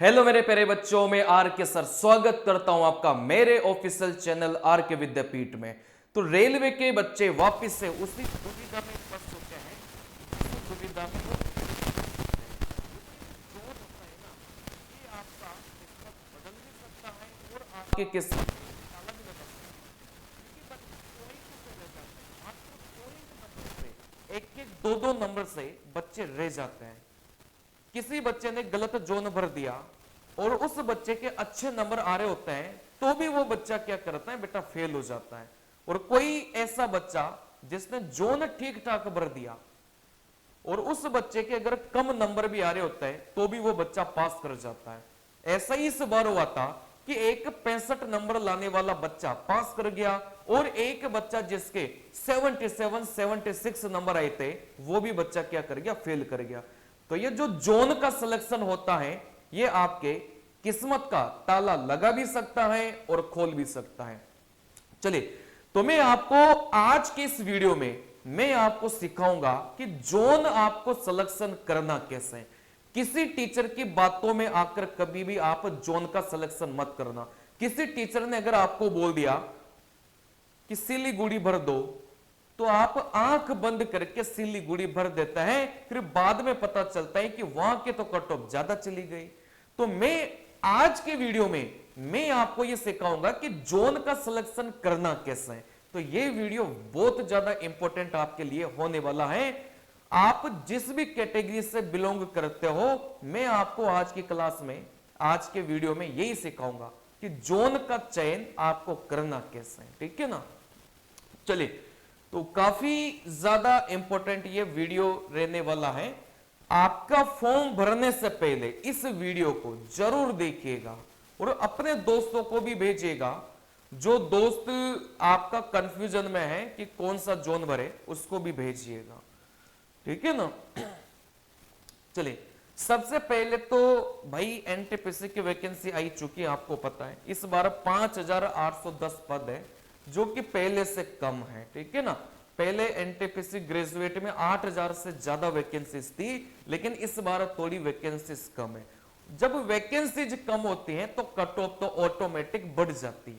Hello मेरे प्यारे बच्चों, में आर के सर स्वागत करता हूं आपका मेरे ऑफिशियल चैनल आर के विद्यापीठ में। तो रेलवे के बच्चे वापस से उसी दुविधा में फंस चुके हैं। उस दुविधा में वो जो होता है ना, ये आपका किस्मत बदल भी सकता है और आपके किस्मत ताला भी बदल सकता है। क्योंकि बच्चे पॉइंट से रह जाते हैं, मात्र पॉइंट नंबर से एक एक दो दो नंबर से बच्चे रह जाते हैं। किसी बच्चे ने गलत जोन भर दिया और उस बच्चे के अच्छे नंबर आ रहे होते हैं तो भी वो बच्चा क्या करता है बेटा, फेल हो जाता है। और कोई ऐसा बच्चा जिसने जोन ठीक ठाक भर दिया और उस बच्चे के अगर कम नंबर भी आ रहे होते हैं तो भी वो बच्चा पास कर जाता है। ऐसा ही इस बार हुआ था कि एक 65 नंबर लाने वाला बच्चा पास कर गया और एक बच्चा जिसके 76 नंबर आए थे वो भी बच्चा क्या कर गया, फेल कर गया। तो ये जो जोन का सिलेक्शन होता है ये आपके किस्मत का ताला लगा भी सकता है और खोल भी सकता है। चलिए, तो मैं आपको आज के इस वीडियो में मैं आपको सिखाऊंगा कि जोन आपको सिलेक्शन करना कैसे है। किसी टीचर की बातों में आकर कभी भी आप जोन का सिलेक्शन मत करना। किसी टीचर ने अगर आपको बोल दिया कि सिलीगुड़ी भर दो तो आप आंख बंद करके सिलीगुड़ी भर देता है, फिर बाद में पता चलता है कि वहां के तो कट ऑफ ज्यादा चली गई। तो मैं आज के वीडियो में मैं आपको यह सिखाऊंगा कि जोन का सिलेक्शन करना कैसे है। तो यह वीडियो बहुत ज्यादा इंपॉर्टेंट आपके लिए होने वाला है। आप जिस भी कैटेगरी से बिलोंग करते हो, मैं आपको आज की क्लास में आज के वीडियो में यही सिखाऊंगा कि जोन का चयन आपको करना कैसे है। ठीक है ना। चलिए, तो काफी ज्यादा इंपॉर्टेंट ये वीडियो रहने वाला है। आपका फॉर्म भरने से पहले इस वीडियो को जरूर देखिएगा और अपने दोस्तों को भी भेजिएगा। जो दोस्त आपका कंफ्यूजन में है कि कौन सा जोन भरे उसको भी भेजिएगा। ठीक है ना। चलिए, सबसे पहले तो भाई एनटीपीसी की वैकेंसी आई चुकी है, आपको पता है। इस बार 5810 पद है जो कि पहले से कम है। ठीक है ना। पहले एनटीपीसी ग्रेजुएट में 8000 से ज्यादा वैकेंसीज थी, लेकिन इस बार थोड़ी वैकेंसीज कम है। जब वैकेंसीज कम होती हैं तो कट ऑफ तो ऑटोमेटिक बढ़ जाती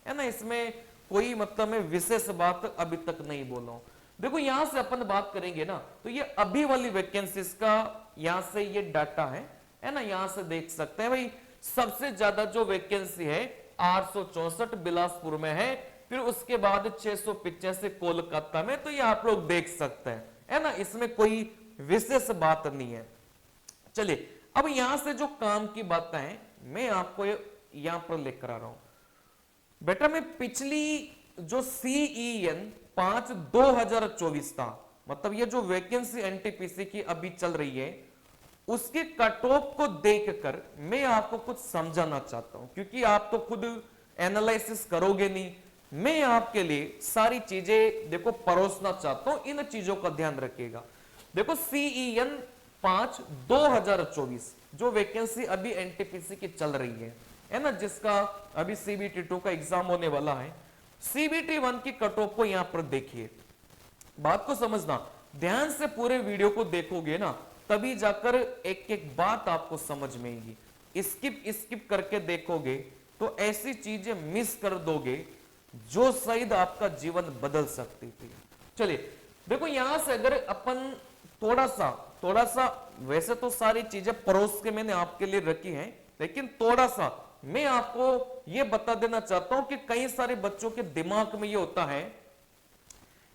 है ना। इसमें कोई मतलब मैं विशेष बात अभी तक नहीं बोला हूं। देखो, यहां से अपन बात करेंगे ना तो ये अभी वाली वैकेंसीज का यहां से ये डाटा है ना। यहां से देख सकते हैं भाई, सबसे ज्यादा जो वैकेंसी है 864 बिलासपुर में है, फिर उसके बाद 685 कोलकाता में। तो ये आप लोग देख सकते हैं, है ना। इसमें कोई विशेष बात नहीं है। चलिए, अब यहां से जो काम की बातें हैं मैं आपको यहां पर लेकर आ रहा हूं। बेटा, मैं पिछली जो CEN 5/2024 था, मतलब ये जो वैकेंसी एनटीपीसी की अभी चल रही है उसके कट ऑफ को देखकर मैं आपको कुछ समझाना चाहता हूं, क्योंकि आप तो खुद एनालिसिस करोगे नहीं। मैं आपके लिए सारी चीजें देखो परोसना चाहता हूं, इन चीजों का ध्यान रखिएगा। देखो, CEN 5/2024 जो वैकेंसी अभी एनटीपीसी की चल रही है ना, जिसका अभी CBT 2 का एग्जाम होने वाला है। CBT 1 की कट ऑफ को यहां पर देखिए, बात को समझना ध्यान से, पूरे वीडियो को देखोगे ना तभी जाकर एक एक बात आपको समझ में आएगी। स्किप करके देखोगे तो ऐसी चीजें मिस कर दोगे जो शायद आपका जीवन बदल सकती थी। चलिए, देखो यहां से अगर अपन थोड़ा सा वैसे तो सारी चीजें परोस के मैंने आपके लिए रखी हैं, लेकिन थोड़ा सा मैं आपको यह बता देना चाहता हूं कि कई सारे बच्चों के दिमाग में यह होता है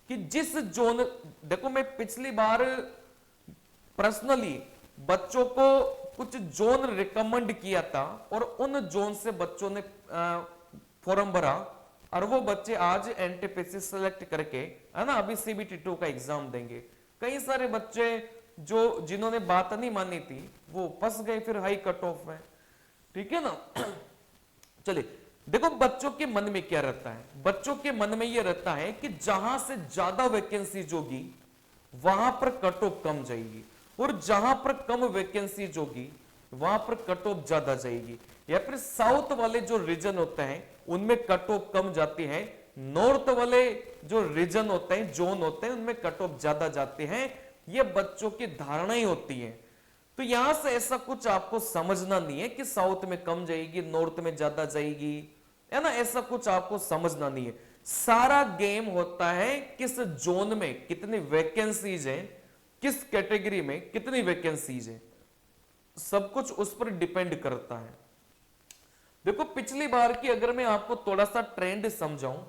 कि जिस जोन, देखो मैं पिछली बार पर्सनली बच्चों को कुछ जोन रिकमेंड किया था और उन जोन से बच्चों ने फॉर्म भरा और वो बच्चे आज एनटीपीसी सेलेक्ट करके, है ना, अभी CBT 2 का एग्जाम देंगे। कई सारे बच्चे जो जिन्होंने बात नहीं मानी थी वो फंस गए फिर हाई कट ऑफ में। ठीक है ना। चलिए, देखो बच्चों के मन में क्या रहता है। बच्चों के मन में यह रहता है कि जहां से ज्यादा वैकेंसीज होगी वहां पर कट ऑफ कम जाएगी और जहां पर कम वैकेंसीज होगी वहां पर कट ऑफ ज्यादा जाएगी। या फिर साउथ वाले जो रीजन होते हैं उनमें कट ऑफ कम जाती है, नॉर्थ वाले जो रीजन होते हैं, जोन होते हैं, उनमें कट ऑफ ज्यादा जाते हैं। ये बच्चों की धारणा ही होती है। तो यहां से ऐसा कुछ आपको समझना नहीं है कि साउथ में कम जाएगी, नॉर्थ में ज्यादा जाएगी, है ना, ऐसा कुछ आपको समझना नहीं है। सारा गेम होता है किस जोन में कितनी वैकेंसीज है, किस कैटेगरी में कितनी वैकेंसीज है, सब कुछ उस पर डिपेंड करता है। देखो पिछली बार की अगर मैं आपको थोड़ा सा ट्रेंड समझाऊं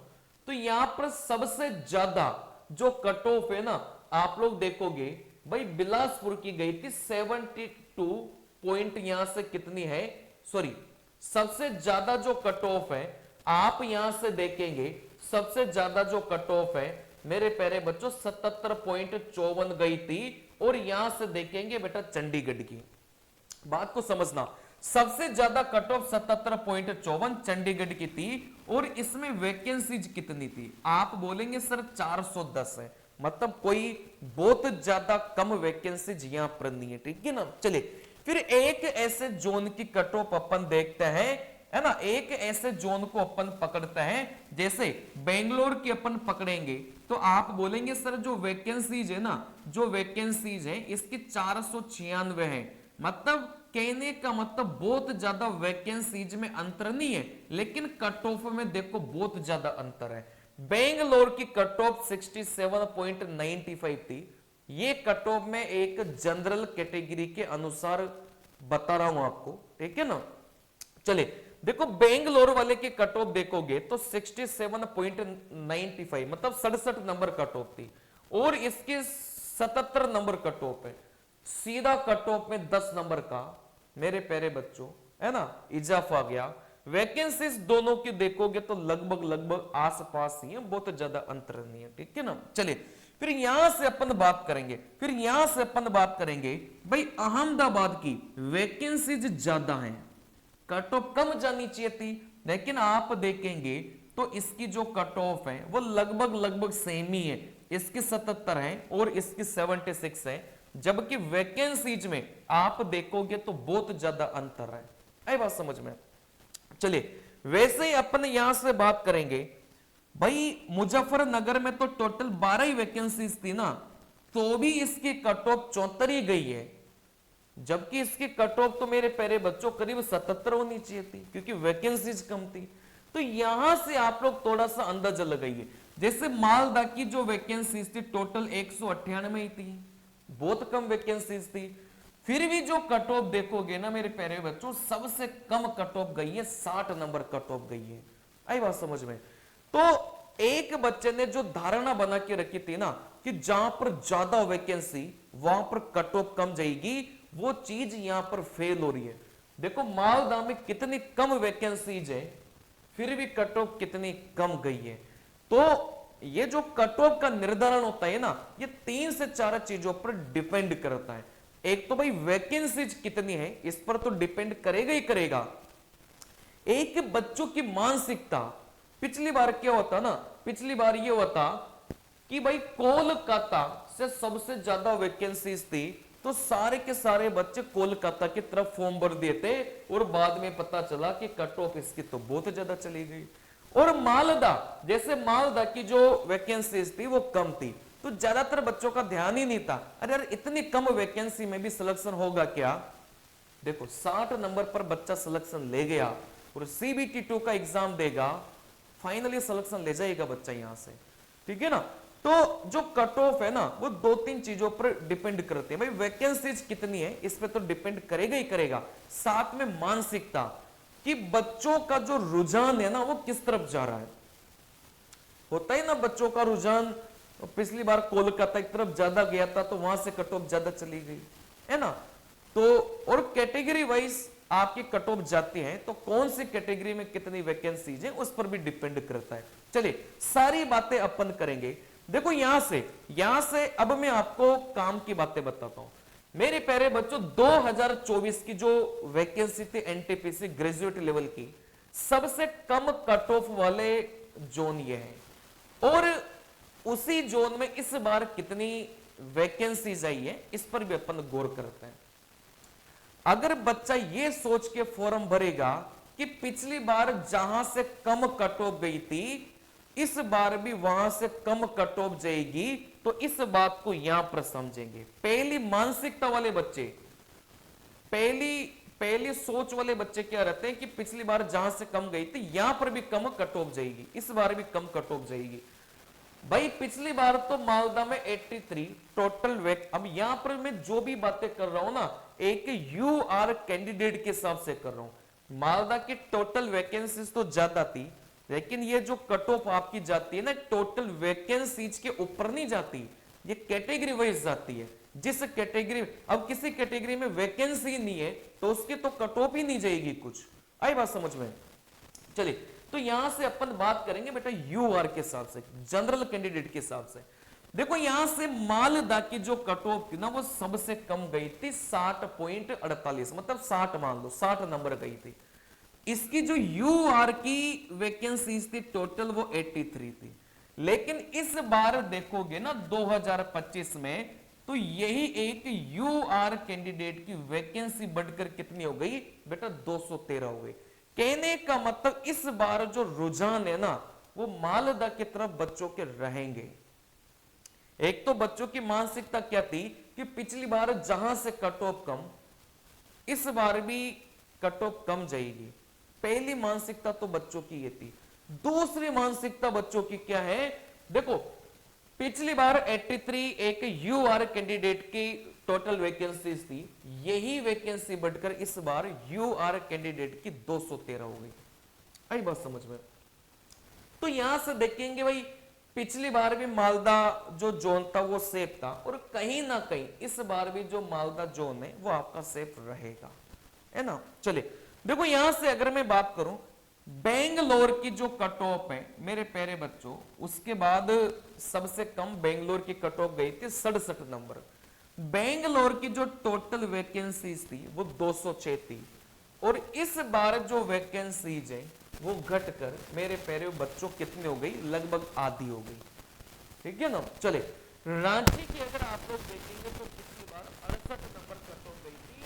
तो यहां पर सबसे ज्यादा जो कट ऑफ है ना, आप लोग देखोगे भाई बिलासपुर की गई थी 72 पॉइंट, यहां से कितनी है, सॉरी सबसे ज्यादा जो कट ऑफ है आप यहां से देखेंगे, सबसे ज्यादा जो कट ऑफ है मेरे प्यारे बच्चों 77.54 गई थी। और यहां से देखेंगे बेटा चंडीगढ़ की, बात को समझना, सबसे ज्यादा कट ऑफ 77.54 चंडीगढ़ की थी। और इसमें वैकेंसीज कितनी थी, आप बोलेंगे सर 410 है, मतलब कोई बहुत ज्यादा कम वैकेंसीज यहां पर नहीं है, ठीक है ना। चलिए फिर एक ऐसे जोन की कट ऑफ अपन देखते हैं, है ना, एक ऐसे जोन को अपन पकड़ते हैं जैसे बेंगलोर की अपन पकड़ेंगे तो आप बोलेंगे सर जो वैकेंसीज है ना, जो वैकेंसीज है इसकी 496 है, मतलब कहने का मतलब बहुत ज्यादा वैकेंसीज में अंतर नहीं है, लेकिन कट ऑफ में देखो बहुत ज्यादा अंतर है। बेंगलोर की कट ऑफ 67.95 थी, ये कट ऑफ में एक जनरल कैटेगरी के अनुसार बता रहा हूं आपको, ठीक है ना। चलिए देखो बेंगलोर वाले के कट ऑफ देखोगे तो 67.95 मतलब 67 नंबर कट ऑफ थी, और इसके 77 नंबर कट ऑफ है, सीधा कट ऑफ में 10 नंबर का मेरे प्यारे बच्चों, है ना, इजाफा गया। वैकेंसीज दोनों की देखोगे तो लगभग आसपास ही है, बहुत ज्यादा अंतर नहीं है, ठीक है ना। चलिए फिर यहां से अपन बात करेंगे, फिर यहां से अपन बात करेंगे भाई अहमदाबाद की वैकेंसीज ज्यादा है, कट ऑफ कम जानी चाहिए थी, लेकिन आप देखेंगे तो इसकी जो कट ऑफ है वो लगभग सेम ही है, इसकी 77 है और इसकी 76 है, जबकि वैकेंसीज में आप देखोगे तो बहुत ज्यादा अंतर है। आई बात समझ में। चलिए वैसे ही अपन यहां से बात करेंगे भाई मुजफ्फरनगर में तो टोटल 12 ही वैकेंसीज थी ना, तो भी इसकी कट ऑफ 74 ही गई है, जबकि इसकी कट ऑफ तो मेरे प्यारे बच्चों करीब 77 होनी चाहिए थी, क्योंकि वैकेंसीज कम थी। तो यहां से आप लोग थोड़ा सा अंदाजा लगाइए, जैसे मालदा की जो वैकेंसीज थी टोटल 198 ही थी, बहुत कम वैकेंसीज थी, फिर भी जो कट ऑफ देखोगे ना मेरे प्यारे बच्चों सबसे कम कट ऑफ गई है, 60 नंबर कट ऑफ गई है। आई बात समझ में। तो एक बच्चे ने जो धारणा बना के रखी थी ना कि जहां पर ज्यादा वैकेंसी वहां पर कट ऑफ कम जाएगी, वो चीज यहां पर फेल हो रही है। देखो मालदा में कितनी कम वैकेंसीज है, फिर भी कट ऑफ कितनी कम गई है। तो ये जो कट ऑफ का निर्धारण होता है ना, ये 3 से 4 चीजों पर डिपेंड करता है। एक तो भाई वैकेंसीज कितनी है, इस पर तो डिपेंड करेगा ही करेगा। एक बच्चों की मानसिकता, पिछली बार क्या होता ना, पिछली बार ये होता कि भाई कोलकाता से सबसे ज्यादा वैकेंसीज थी, तो सारे के सारे बच्चे कोलकाता की तरफ फॉर्म भर दिए थे, और बाद में पता चला कि कट ऑफ इसकी तो बहुत ज्यादा चली गई। और मालदा, जैसे मालदा की जो वैकेंसीज थी वो कम थी, तो ज्यादातर बच्चों का ध्यान ही नहीं था, अरे यार इतनी कम वैकेंसी में भी सिलेक्शन होगा क्या। देखो 60 नंबर पर बच्चा सिलेक्शन ले गया और CBT 2 का एग्जाम देगा, फाइनली सिलेक्शन ले जाएगा बच्चा यहां से, ठीक है ना। तो जो कट ऑफ है ना वो 2-3 चीजों पर डिपेंड करते हैं, भाई वैकेंसीज कितनी है इस पे तो डिपेंड करेगा ही करेगा, साथ में मानसिकता कि बच्चों का जो रुझान है ना वो किस तरफ जा रहा है। होता है ना बच्चों का रुझान, पिछली बार कोलकाता की तरफ ज्यादा गया था तो वहां से कट ऑफ ज्यादा चली गई, है ना। तो और कैटेगरी वाइज आपकी कट ऑफ जाती है, तो कौन सी कैटेगरी में कितनी वैकेंसीज है उस पर भी डिपेंड करता है। चलिए सारी बातें अपन करेंगे। देखो यहां से अब मैं आपको काम की बातें बताता हूं। मेरे प्यारे बच्चों 2024 की जो वैकेंसी थी एनटीपीसी ग्रेजुएट लेवल की, सबसे कम कट ऑफ वाले जोन ये है, और उसी जोन में इस बार कितनी वैकेंसीज आई है इस पर भी अपन गौर करते हैं। अगर बच्चा ये सोच के फॉर्म भरेगा कि पिछली बार जहां से कम कट ऑफ गई थी इस बार भी वहां से कम कट ऑफ जाएगी, तो इस बात को यहां पर समझेंगे। पहली मानसिकता वाले बच्चे पहली सोच वाले बच्चे क्या रहते हैं कि पिछली बार जहां से कम गई थी यहां पर भी कम कट ऑफ जाएगी, इस बार भी कम कट ऑफ जाएगी। भाई पिछली बार तो मालदा में 83 टोटल वैक, अब यहां पर मैं जो भी बातें कर रहा हूं ना एक यू आर कैंडिडेट के हिसाब से कर रहा हूं। मालदा की टोटल वैकेंसीज तो ज्यादा थी, लेकिन ये जो कट ऑफ आपकी जाती है ना टोटल वैकेंसीज के ऊपर नहीं जाती, ये कैटेगरी वाइज जाती है। जिस कैटेगरी, अब किसी कैटेगरी में वैकेंसी नहीं है तो उसकी तो कट ऑफ ही नहीं जाएगी कुछ। आई बात समझ में? चलिए तो यहां से अपन बात करेंगे बेटा यूआर के हिसाब से, जनरल कैंडिडेट के हिसाब से। देखो यहां से मालदा की जो कट ऑफ थी ना वो सबसे कम गई थी 60.48, मतलब 60 मान लो 60 नंबर गई थी। इसकी जो यूआर की वैकेंसीज थी टोटल वो 83 थी। लेकिन इस बार देखोगे ना 2025 में तो यही एक यूआर कैंडिडेट की वैकेंसी बढ़कर कितनी हो गई बेटा 213 हो गई। कहने का मतलब इस बार जो रुझान है ना वो मालदा की तरफ बच्चों के रहेंगे। एक तो बच्चों की मानसिकता क्या थी कि पिछली बार जहां से कट ऑफ कम, इस बार भी कट ऑफ कम जाएगी। पहली मानसिकता तो बच्चों की ये थी। दूसरी मानसिकता बच्चों की क्या है, देखो पिछली बार 83 एक यूआर कैंडिडेट की टोटल वैकेंसीज थी, यही वैकेंसी बढ़कर इस बार यूआर कैंडिडेट की 213 हो गई। आई बात समझ में? तो यहां से देखेंगे भाई पिछली बार भी मालदा जो जोन था वो सेफ था और कहीं ना कहीं इस बार भी जो मालदा जोन है वो आपका सेफ रहेगा, है ना। चलिए देखो यहां से अगर मैं बात करूं बेंगलोर की जो कट ऑफ है मेरे प्यारे बच्चों, उसके बाद सबसे कम बेंगलोर की कट ऑफ गई थी 67 नंबर। बेंगलोर की जो टोटल वैकेंसीज थी वो 206 थी और इस बार जो वैकेंसीज है वो घटकर मेरे प्यारे बच्चों कितनी हो गई, लगभग आधी हो गई। ठीक है ना। चले रांची की अगर आप लोग देखेंगे तो पिछली बार 68 नंबर कट ऑफ गई थी,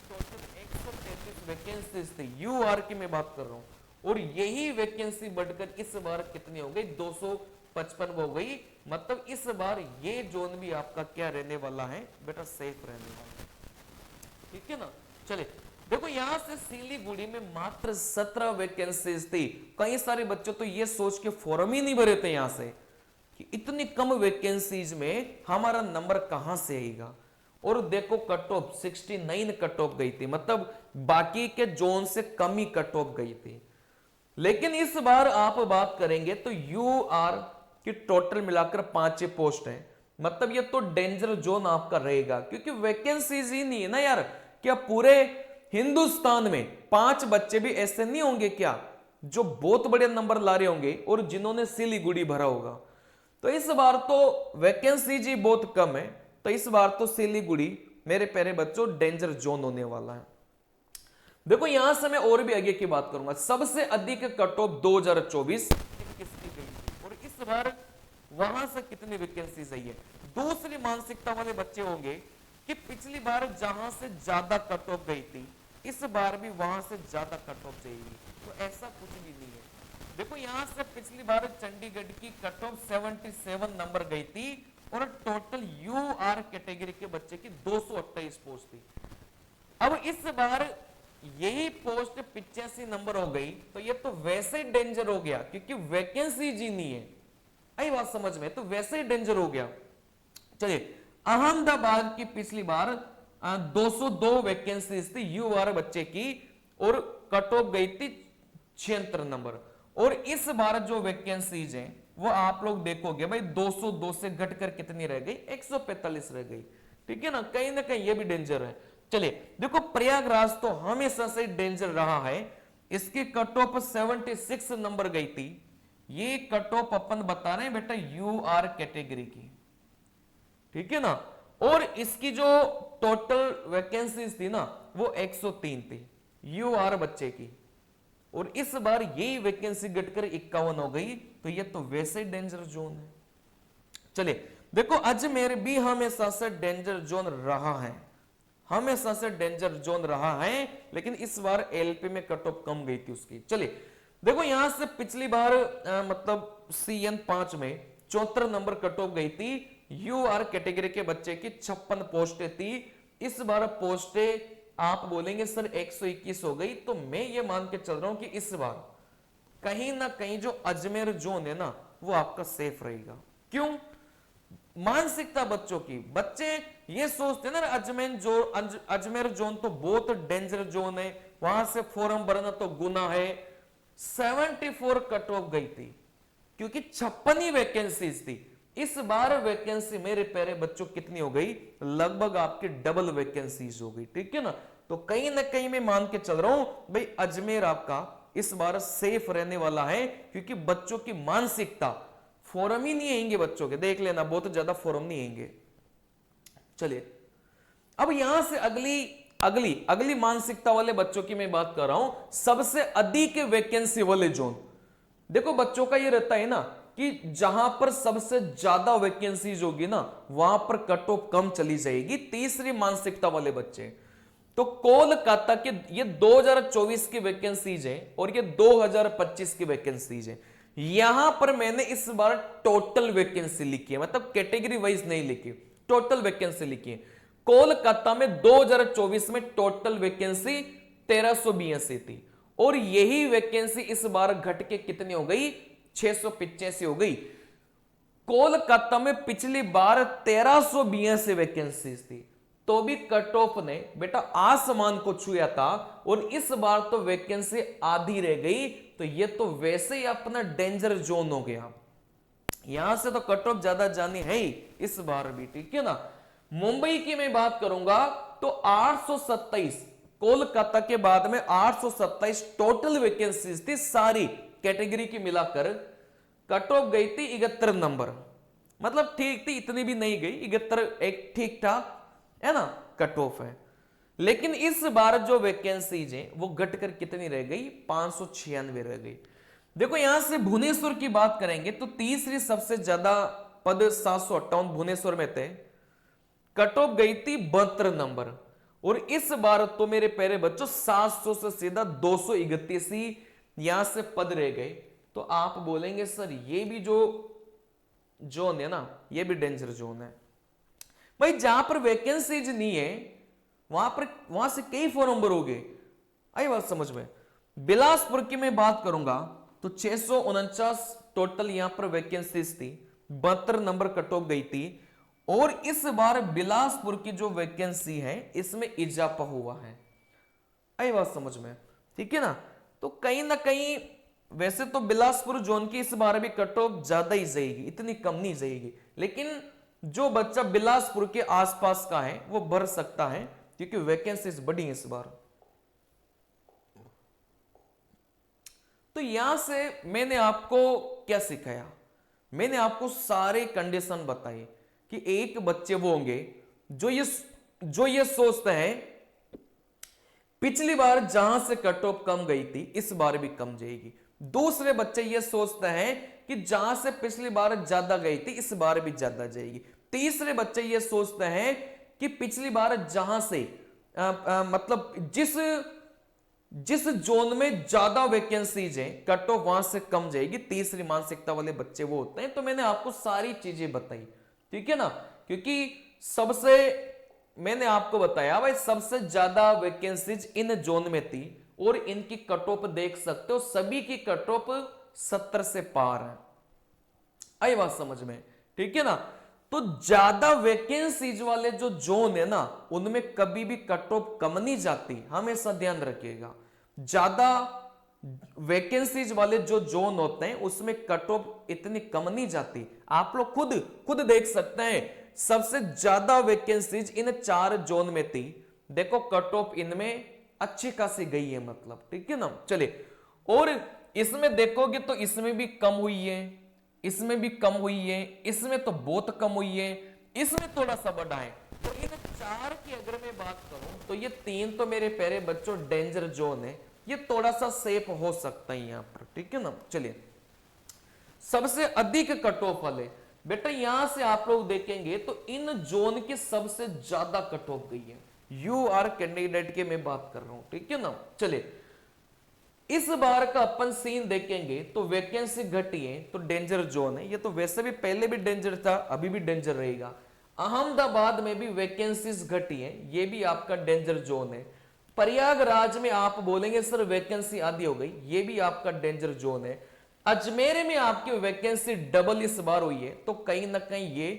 टोटल 133 वैकेंसीज थी, यूआर की मैं बात कर रहा हूं, और यही वैकेंसी बढ़कर इस बार कितनी हो गई 255 हो गई। मतलब इस बार ये जोन भी आपका क्या रहने वाला है बेटा, सेफ रहने वाला है। ठीक है ना। चले देखो यहां से सिलीगुड़ी में मात्र 17 वैकेंसीज थी। कई सारे बच्चों तो ये सोच के फॉर्म ही नहीं भरे थे यहां से कि इतनी कम वैकेंसीज में हमारा नंबर कहां से आएगा। और देखो कट ऑफ 69 कट ऑफ गई थी, मतलब बाकी के जोन से कम ही कट ऑफ गई थी। लेकिन इस बार आप बात करेंगे तो यूआर की टोटल मिलाकर 5 पोस्ट है, मतलब ये तो डेंजर जोन आपका रहेगा क्योंकि वैकेंसीज ही नहीं है ना यार। क्या पूरे हिंदुस्तान में 5 बच्चे भी ऐसे नहीं होंगे क्या जो बहुत बड़े नंबर ला रहे होंगे और जिन्होंने सिलीगुड़ी भरा होगा। तो इस बार तो वैकेंसीज ही बहुत कम है, तो इस बार तो सिलीगुड़ी मेरे प्यारे बच्चों डेंजर जोन होने वाला है। देखो यहां से मैं और भी आगे की बात करूंगा। सबसे अधिक कट ऑफ 2024 किसकी गई थी और इस बार वहां से कितनी वैकेंसीज आई है। दूसरी मानसिकता वाले बच्चे होंगे कि पिछली बार जहां से ज्यादा कट ऑफ गई थी इस बार भी वहां से ज्यादा कट ऑफ जाएगी, तो ऐसा कुछ भी नहीं है। देखो यहां से पिछली बार चंडीगढ़ की कट ऑफ 77 नंबर गई थी और टोटल यूआर कैटेगरी के बच्चे की 228 पोस्ट थी। अब इस बार यही पोस्ट 85 नंबर हो गई, तो ये तो वैसे डेंजर हो गया क्योंकि वैकेंसी जी नहीं है। आई बात समझ में? तो वैसे ही डेंजर हो गया। चलिए अहमदाबाद की पिछली बार 202 वैकेंसीज थी यूआर बच्चे की और कट ऑफ गई थी 76 नंबर। और इस बार जो वैकेंसीज हैं वो आप लोग देखोगे भाई 202 से घटकर कितनी रह गई, 145 रह गई। ठीक है ना कहीं ये भी डेंजर है। चलिए देखो प्रयागराज तो हमेशा से डेंजर रहा है, इसकी कट ऑफ 76 नंबर गई थी। ये कट ऑफ अपन बता रहे हैं बेटा यूआर कैटेगरी की। ठीक है ना। और इसकी जो टोटल वैकेंसीज थी ना वो 103 थी यूआर बच्चे की, और इस बार यही वैकेंसी घटकर 51 हो गई, तो ये तो वैसे डेंजर जोन है। चलिए देखो अजमेर भी हमेशा से डेंजर जोन रहा है, हमेशा से डेंजर जोन रहा है, लेकिन इस बार एलपी में कट ऑफ कम गई थी उसकी। चलिए देखो यहां से पिछली बार मतलब CN 5 में 74 नंबर कट ऑफ गई थी, यूआर कैटेगरी के बच्चे की 56 पोस्टें थी। इस बार पोस्टें आप बोलेंगे सर 121 हो गई, तो मैं ये मान के चल रहा हूं कि इस बार कहीं ना कहीं जो अजमेर जोन है ना वो आपका सेफ रहेगा। क्यों? मानसिकता बच्चों की, बच्चे ये सोचते हैं ना अजमेर जोन तो बहुत डेंजर जोन है, वहां से फॉर्म भरना तो गुनाह है। 74 कट ऑफ गई थी क्योंकि 56 ही वैकेंसीज थी। इस बार वैकेंसी मेरे प्यारे बच्चों कितनी हो गई? लगभग आपकी डबल वैकेंसीज हो गई, ठीक है ना। तो कहीं ना कहीं मैं मान के चल रहा हूं भाई अजमेर आपका इस बार सेफ रहने वाला है, क्योंकि बच्चों की मानसिकता, फॉरम ही नहीं आएंगे बच्चों के, देख लेना बहुत ज्यादा फॉरम नहीं आएंगे। चलिए अब यहां से अगली अगली अगली मानसिकता वाले बच्चों की मैं बात कर रहा हूं, सबसे अधिक वैकेंसी वाले जोन। देखो बच्चों का ये रहता है ना कि जहां पर सबसे ज्यादा वैकेंसीज होगी ना वहां पर कट ऑफ कम चली जाएगी। तीसरी मानसिकता वाले बच्चे, तो कोलकाता के ये 2024 की वैकेंसीज है और ये 2025 की वैकेंसीज है। यहां पर मैंने इस बार टोटल वैकेंसी लिखी है, मतलब कैटेगरी वाइज नहीं लिखी, टोटल वैकेंसी लिखी है। कोलकाता में 2024 में टोटल वैकेंसी 1382 थी और यही वैकेंसी इस बार घट के कितनी हो गई? 685 हो गई। कोलकाता में पिछली बार 1382 वैकेंसीज थी, तो भी कट ऑफ ने बेटा आसमान को छुआ था और इस बार तो वैकेंसी आधी रह गई। तो ये तो वैसे ही अपना डेंजर जोन हो गया, यहां से तो कट ऑफ ज्यादा जानी है ही इस बार भी, ठीक है ना। मुंबई की मैं बात करूंगा तो 827, कोलकाता के बाद में 827 टोटल वैकेंसीज थी सारी कैटेगरी की मिलाकर। कट ऑफ गई थी 71 नंबर, मतलब ठीक थी, इतनी भी नहीं गई, 71 एक ठीक ठाक है ना कट ऑफ है। लेकिन इस बार जो वैकेंसीज है वो घटकर कितनी रह गई? 596 रह गई। देखो यहां से भुवनेश्वर की बात करेंगे तो तीसरी सबसे ज्यादा पद 758 भुवनेश्वर में थे, कट ऑफ गई थी 72 नंबर। और इस बार तो मेरे प्यारे बच्चों 700 से सीधा 231 ही यहां से पद रह गए। तो आप बोलेंगे सर ये भी जो जोन है ना ये भी डेंजर जोन है। भाई जहां पर वैकेंसीज नहीं है वहां से कई फॉर्म भरोगे, आई बात समझ में। बिलासपुर की मैं बात करूंगा तो 649 टोटल यहां पर वैकेंसीज थी, 72 नंबर कट ऑफ गई थी। और इस बार बिलासपुर की जो वैकेंसी है इसमें इजाफा हुआ है, आई बात समझ में, ठीक है ना। तो कहीं ना कहीं वैसे तो बिलासपुर जोन की इस बार भी कट ऑफ ज्यादा ही जाएगी, इतनी कम नहीं जाएगी। लेकिन जो बच्चा बिलासपुर के आसपास का है वो भर सकता है क्योंकि वैकेंसीज बढ़ी है इस बार। तो यहां से मैंने आपको क्या सिखाया? मैंने आपको सारे कंडीशन बताए कि एक बच्चे वो होंगे जो ये सोचते हैं पिछली बार जहां से कट ऑफ कम गई थी इस बार भी कम जाएगी। दूसरे बच्चे ये सोचते हैं कि जहां से पिछली बार ज्यादा गई थी इस बार भी ज्यादा जाएगी। तीसरे बच्चे ये सोचते हैं कि पिछली बार जहां से मतलब जिस जोन में ज्यादा वैकेंसीज है कट ऑफ वहां से कम जाएगी। तीसरी मानसिकता वाले बच्चे वो होते हैं। तो मैंने आपको सारी चीजें बताई, ठीक है ना, क्योंकि सबसे मैंने आपको बताया भाई सबसे ज्यादा वैकेंसीज इन जोन में थी और इनकी कट ऑफ देख सकते हो, सभी की कट ऑफ 70 से पार है, आई बात समझ में, ठीक है ना। तो ज्यादा वैकेंसीज वाले जो जोन है ना उनमें कभी भी कट ऑफ कम नहीं जाती, हमेशा ध्यान रखिएगा। ज्यादा वैकेंसीज वाले जो जोन होते हैं उसमें कट ऑफ इतनी कम नहीं जाती। आप लोग खुद देख सकते हैं सबसे ज्यादा वैकेंसीज इन 4 जोन में थी। देखो कट ऑफ इनमें अच्छी खासी गई है, मतलब, ठीक है ना। चलिए और इसमें देखोगे तो इसमें भी कम हुई है, इसमें भी कम हुई है, इसमें तो बहुत कम हुई है, इसमें थोड़ा सा बढ़ा है। तो इन 4 की अगर मैं बात करूं तो ये 3 तो मेरे प्यारे बच्चों डेंजर जोन है, ये थोड़ा सा सेफ हो सकता है यहां पर, ठीक है ना। चलिए सबसे अधिक कट ऑफ वाले बेटा यहां से आप लोग देखेंगे तो इन जोन की सबसे ज्यादा कट ऑफ गई है। यू आर कैंडिडेट के मैं बात कर रहा हूं, ठीक है ना। चलिए इस बार का अपन सीन देखेंगे तो वैकेंसी घटी है तो डेंजर जोन है, ये तो वैसे भी पहले भी डेंजर था अभी भी डेंजर रहेगा। अहमदाबाद में भी वैकेंसीज घटी है, ये भी आपका डेंजर जोन है। प्रयागराज में आप बोलेंगे सर वैकेंसी आधी हो गई, ये भी आपका डेंजर जोन है। अजमेर में आपकी वैकेंसी डबल इस बार हुई है, तो कहीं ना कहीं ये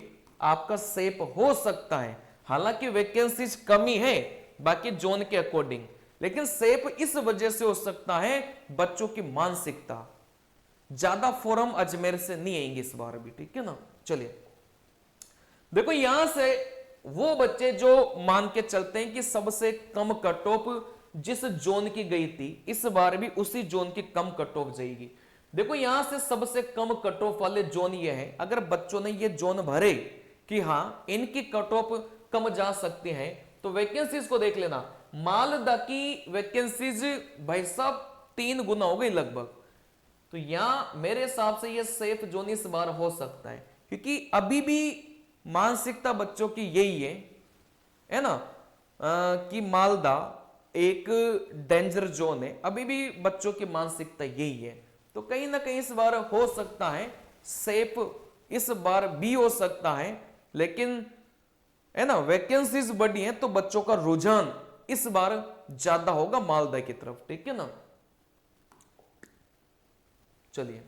आपका सेफ हो सकता है। हालांकि वैकेंसी कमी है बाकी जोन के अकॉर्डिंग, लेकिन सेफ इस वजह से हो सकता है बच्चों की मानसिकता, ज्यादा फॉर्म अजमेर से नहीं आएंगे इस बार भी, ठीक है ना। चलिए देखो यहां से वो बच्चे जो मान के चलते हैं कि सबसे कम कट ऑफ जिस जोन की गई थी इस बार भी उसी जोन की कम कट ऑफ जाएगी। देखो यहां से सबसे कम कट ऑफ वाले जोन ये है, अगर बच्चों ने ये जोन भरे कि हां इनकी कट ऑफ कम जा सकती है, तो वैकेंसीज को देख लेना। मालदा की वैकेंसीज भाई साहब 3 गुना हो गई लगभग, तो यहां मेरे हिसाब से ये सेफ जोन इस बार हो सकता है, क्योंकि अभी भी मानसिकता बच्चों की यही है ना, कि मालदा एक डेंजर जोन है, अभी भी बच्चों की मानसिकता यही है। तो कहीं ना कहीं इस बार हो सकता है सेफ, इस बार भी हो सकता है, लेकिन है ना वैकेंसीज बढ़ी हैं तो बच्चों का रुझान इस बार ज्यादा होगा मालदा की तरफ, ठीक है ना। चलिए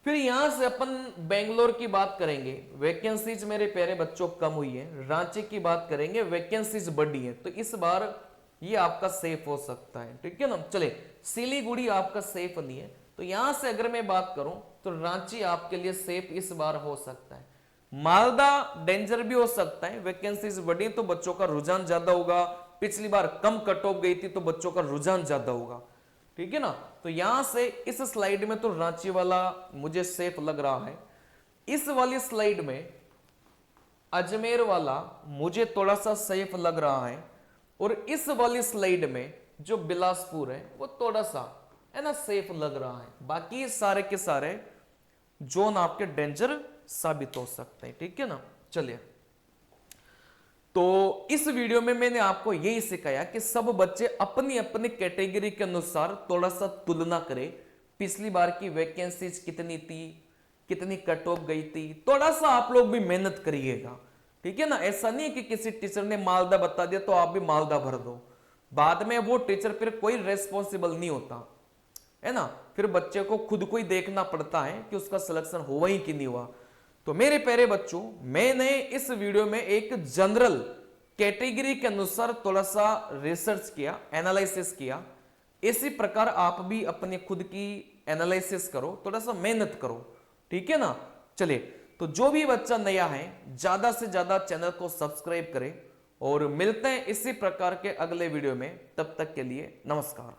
फिर यहां से अपन बेंगलोर की बात करेंगे, वैकेंसीज मेरे प्यारे बच्चों कम हुई है। रांची की बात करेंगे, वैकेंसीज बढ़ी है, तो इस बार ये आपका सेफ हो सकता है, ठीक है ना। चले सिलीगुड़ी आपका सेफ नहीं है, तो यहां से अगर मैं बात करूं तो रांची आपके लिए सेफ इस बार हो सकता है। मालदा डेंजर भी हो सकता है, वैकेंसीज बढ़ी तो बच्चों का रुझान ज्यादा होगा, पिछली बार कम कट ऑफ गई थी तो बच्चों का रुझान ज्यादा होगा, ठीक है ना। तो यहां से इस स्लाइड में तो रांची वाला मुझे सेफ लग रहा है, इस वाली स्लाइड में अजमेर वाला मुझे थोड़ा सा सेफ लग रहा है, और इस वाली स्लाइड में जो बिलासपुर है वो थोड़ा सा है ना सेफ लग रहा है। बाकी सारे के सारे जोन आपके डेंजर साबित हो सकते हैं, ठीक है ना। चलिए तो इस वीडियो में मैंने आपको यही सिखाया कि सब बच्चे अपनी अपनी कैटेगरी के अनुसार थोड़ा सा तुलना करें, पिछली बार की वैकेंसीज कितनी थी, कितनी कट ऑफ गई थी, थोड़ा सा आप लोग भी मेहनत करिएगा, ठीक है ना। ऐसा नहीं है कि किसी टीचर ने मालदा बता दिया तो आप भी मालदा भर दो, बाद में वो टीचर फिर कोई रेस्पॉन्सिबल नहीं होता है ना, फिर बच्चे को खुद को ही देखना पड़ता है कि उसका सिलेक्शन हुआ ही कि नहीं हुआ। तो मेरे प्यारे बच्चों, मैंने इस वीडियो में एक जनरल कैटेगरी के अनुसार थोड़ा सा रिसर्च किया, एनालिसिस किया। इसी प्रकार आप भी अपनी खुद की एनालिसिस करो, थोड़ा सा मेहनत करो, ठीक है ना। चलिए तो जो भी बच्चा नया है ज्यादा से ज्यादा चैनल को सब्सक्राइब करें, और मिलते हैं इसी प्रकार के अगले वीडियो में, तब तक के लिए नमस्कार।